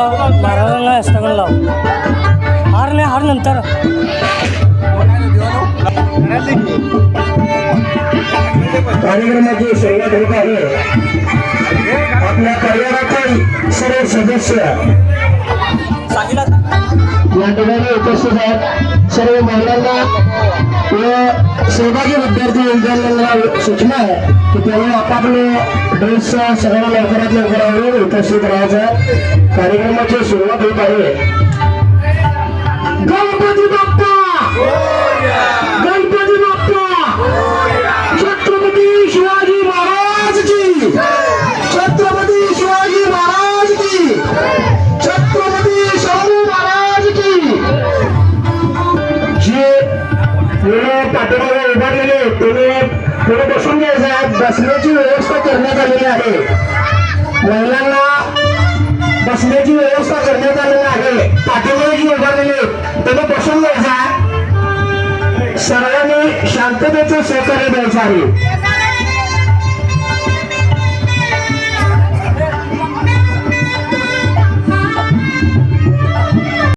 लाव, महाराजांना हस्तांगण लाव. हार नाही, हार नंतर. कार्यक्रमाची सुरुवात होत आहे. आपल्या परिवारातील सर्व सदस्य या ठिकाणी उपस्थित आहेत. सर्व महिलांना व सहभागी विद्यार्थी विद्यार्थ्यांना सूचना आहे की त्यांनी आपापले ड्रेस सगळ्यांना लवकरात लवकर आवडून उपस्थित राहायचं. कार्यक्रमाची सुरुवात होत आहे. गणपती बाप्पा, गणपती बाप्पा, छत्रपती शिवाजी महाराज की, छत्रपती शिवाजी महाराज की, छत्रपती शाहू महाराज की. जे मुलं पाठीमागे उभारलेले तुम्ही पुढे बसून घ्यायचं. बसण्याची व्यवस्था करण्यात आलेली आहे. महिलांना बसण्याची व्यवस्था करण्यात आलेली आहे. पाठीमागे जी उभारलेले तुम्ही बसून घ्यायचा. सर्वांनी शांततेचं सहकार्य द्यायचं आहे.